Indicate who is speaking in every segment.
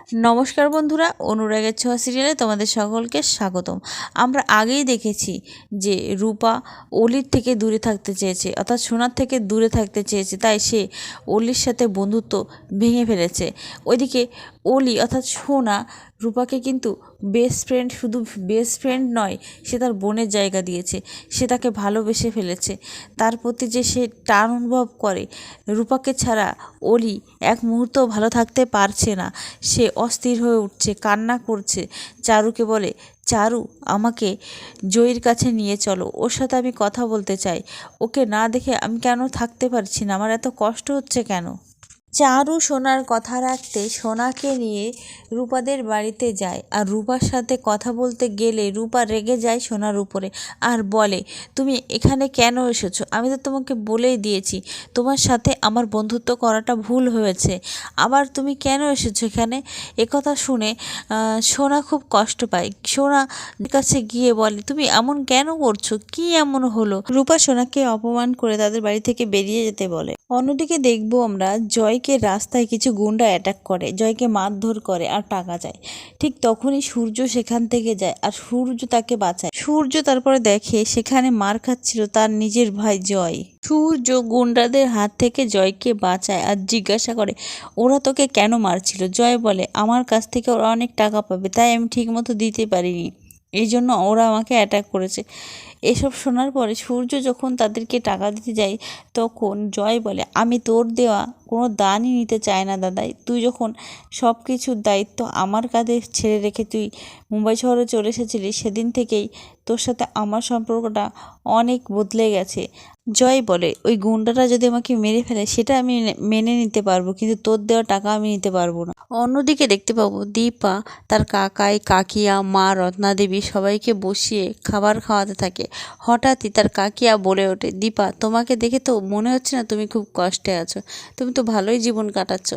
Speaker 1: নমস্কার বন্ধুরা, অনুরাগের ছোঁয়া সিরিয়ালে তোমাদের সকলকে স্বাগতম। আমরা আগেই দেখেছি যে রূপা অলির থেকে দূরে থাকতে চেয়েছে, অর্থাৎ সোনার থেকে দূরে থাকতে চেয়েছে, তাই সে অলির সাথে বন্ধুত্ব ভেঙে ফেলেছে। ওইদিকে অলি অর্থাৎ সোনা রূপাকে কিন্তু বেস্ট ফ্রেন্ড, শুধু বেস্ট ফ্রেন্ড নয়, সে তার বোনের জায়গা দিয়েছে, সে তাকে ভালোবেসে ফেলেছে। তার প্রতি যে সে টান অনুভব করে, রূপাকে ছাড়া অলি এক মুহূর্ত ভালো থাকতে পারছে না। সে অস্থির হয়ে উঠছে, কান্না করছে। চারুকে বলে, চারু আমাকে জয়ীর কাছে নিয়ে চলো, ওর সাথে আমি কথা বলতে চাই। ওকে না দেখে আমি কেন থাকতে পারছি না, আমার এত কষ্ট হচ্ছে কেন। চারু সোনার কথা রাখতে সোনাকে নিয়ে রূপাদের বাড়িতে যায়, আর রূপার সাথে কথা বলতে গেলে রূপা রেগে যায় সোনার উপরে আর বলে, তুমি এখানে কেন এসেছো? আমি তো তোমাকে বলেই দিয়েছি তোমার সাথে আমার বন্ধুত্ব করাটা ভুল হয়েছে, আবার তুমি কেন এসেছো এখানে? একথা শুনে সোনা খুব কষ্ট পায়। সোনা কাছে গিয়ে বলে, তুমি এমন কেন করছো, কি এমন হলো? রূপা সোনাকে অপমান করে তাদের বাড়ি থেকে বেরিয়ে যেতে বলে। অন্যদিকে দেখবো আমরা জয়কে রাস্তায় কিছু গুন্ডা অ্যাটাক করে, জয়কে মারধর করে আর টাকা চায়। ঠিক তখনই সূর্য সেখান থেকে যায় আর সূর্য তাকে বাঁচায়। সূর্য তারপরে দেখে সেখানে মার খাচ্ছিল তার নিজের ভাই জয়। সূর্য গুন্ডাদের হাত থেকে জয়কে বাঁচায় আর জিজ্ঞাসা করে, ওরা তোকে কেন মারছিল? জয় বলে, আমার কাছ থেকে ওরা অনেক টাকা পাবে, তাই আমি ঠিকমতো দিতে পারিনি, এই জন্য ওরা আমাকে অ্যাটাক করেছে। এসব শোনার পরে সূর্য যখন তাদেরকে টাকা দিতে যায়, তখন জয় বলে, আমি তোর দেওয়া কোনো দানই নিতে চাই না দাদাই, তুই যখন সব কিছুর দায়িত্ব আমার কাঁধে ছেড়ে রেখে তুই মুম্বাই শহরে চলে এসেছিলি, সেদিন থেকেই তোর সাথে আমার সম্পর্কটা অনেক বদলে গেছে। জয় বলে, ওই গুন্ডাটা যদি আমাকে মেরে ফেলে সেটা আমি মেনে নিতে পারবো, কিন্তু তোর দেওয়া টাকা আমি নিতে পারবো না। অন্যদিকে দেখতে পাবো দীপা তার কাকাই, কাকিয়া, মা, রত্না দেবী সবাইকে বসিয়ে খাবার খাওয়াতে থাকে। হঠাৎই তার কাকিয়া বলে ওঠে, দীপা তোমাকে দেখে তো মনে হচ্ছে না তুমি খুব কষ্টে আছো, তুমি তো ভালোই জীবন কাটাচ্ছ।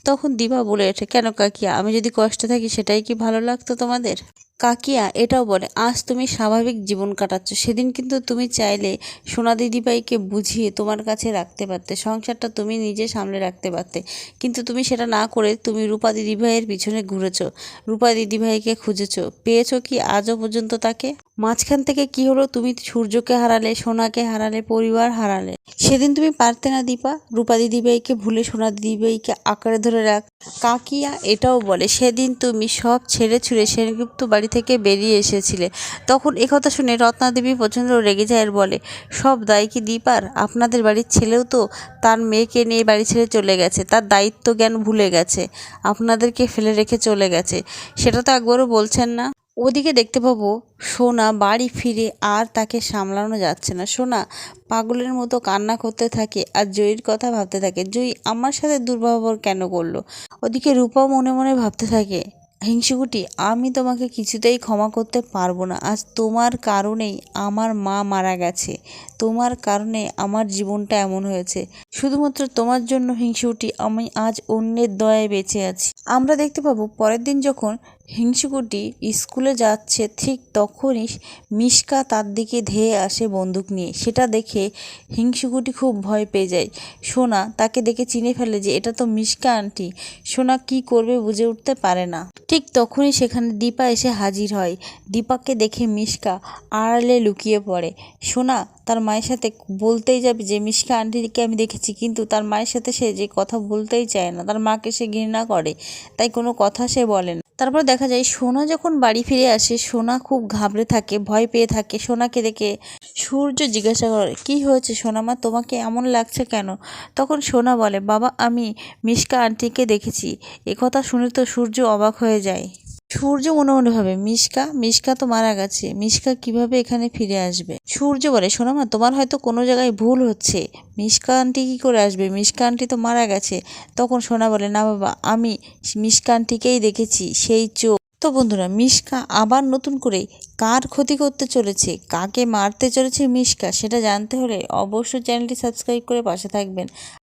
Speaker 1: তখন দীপা বলে ওঠে, কেন কাকিয়া, আমি যদি কষ্টে থাকি সেটাই কি ভালো লাগতো তোমাদের? কাকিয়া এটাও বলে, আজ তুমি স্বাভাবিক জীবন কাটাচ্ছ, সেদিন কিন্তু তুমি চাইলে সোনা দিদিভাইকে বুঝিয়ে তোমার কাছে রাখতে পারতে, সংসারটা তুমি নিজে সামলে রাখতে পারতে, কিন্তু তুমি সেটা না করে তুমি রূপা দিদিভাইয়ের পিছনে ঘুরেছো, রূপা দিদিভাইকে খুঁজেছো, পেয়েছো কি আজও পর্যন্ত তাকে? মাঝখান থেকে কি হলো, তুমি সূর্যকে হারালে, সোনাকে হারালে, পরিবার হারালে। সেদিন তুমি পারতে না দীপা রূপা দিদিভাইকে ভুলে সোনা দিদিভাইকে আঁকড়ে ধরে রাখ? কাকিয়া এটাও বলে, সেদিন তুমি সব ছেড়ে ছুড়ে সেনগুপ্ত বাড়ি থেকে বেরিয়ে এসেছিলে। তখন একথা শুনে রত্না দেবী প্রচণ্ড রেগে যায় আর বলে, সব দায় কি দীপার? আপনাদের বাড়ির ছেলেও তো তার মেয়েকে নিয়ে বাড়ি ছেড়ে চলে গেছে, তার দায়িত্ব জ্ঞান ভুলে গেছে, আপনাদেরকে ফেলে রেখে চলে গেছে, সেটা তো একবারও বলছেন না। ওদিকে দেখতে পাবো সোনা বাড়ি ফিরে আর তাকে সামলানো যাচ্ছে না। সোনা পাগলের মতো কান্না করতে থাকে আর জয়ীর কথা ভাবতে থাকে, জয়ী আমার সাথে দুর্ব্যবহার কেন করলো? ওদিকে রূপা মনে মনে ভাবতে থাকে, হিংসুকুটি, আমি তোমাকে কিছুতেই ক্ষমা করতে পারবো না। আজ তোমার কারণেই আমার মা মারা গেছে, তোমার কারণে আমার জীবনটা এমন হয়েছে, শুধুমাত্র তোমার জন্য হিংসুকুটি আমি আজ অন্যের দয়ায় বেঁচে আছি। আমরা দেখতে পাবো পরের দিন যখন হিংসুকুটি স্কুলে যাচ্ছে, ঠিক তখনই মিশকা তার দিকে ধেয়ে আসে বন্দুক নিয়ে। সেটা দেখে হিংসুকুটি খুব ভয় পেয়ে যায়। সোনা তাকে দেখে চিনে ফেলে যে এটা তো মিশকা আন্টি। সোনা কি করবে বুঝে উঠতে পারে না। ঠিক তখনই সেখানে দীপা এসে হাজির হয়। দীপাকে দেখে মিশকা আড়ালে লুকিয়ে পড়ে। সোনা তার মায়ের সাথে বলতেই যাবে যে মিশকা আন্টিকে আমি দেখেছি, কিন্তু তার মায়ের সাথে সে যে কথা বলতেই চায় না, তার মাকে সে ঘৃণা করে, তাই কোনো কথা সে বলে না। তারপর দেখা যায় সোনা যখন বাড়ি ফিরে আসে, সোনা খুব ঘাবড়ে থাকে, ভয় পেয়ে থাকে। সোনাকে দেখে সূর্য জিজ্ঞাসা করে, কি হয়েছে সোনামা, তোমাকে এমন লাগছে কেন? তখন সোনা বলে, বাবা আমি মিশকা আন্টিকে দেখেছি। একথা শুনে তো সূর্য অবাক হয়ে যায়। সূর্য মনে মনে ভাবে, মিশকা মিশকা তো মারা গেছে, মিশকা কিভাবে এখানে ফিরে আসবে? সূর্য বলে, সোনামা তোমার হয়তো কোনো জায়গায় ভুল হচ্ছে, মিশকা আন্টি কী করে আসবে, মিশকা আন্টি তো মারা গেছে। তখন সোনা বলে, না বাবা, আমি মিশকা আন্টিকেই দেখেছি, সেই চোখ। তো বন্ধুরা, মিশকা আবার নতুন করে কার ক্ষতি করতে চলেছে, কাকে মারতে চলেছে মিশকা, সেটা জানতে হলে অবশ্যই চ্যানেলটি সাবস্ক্রাইব করে পাশে থাকবেন।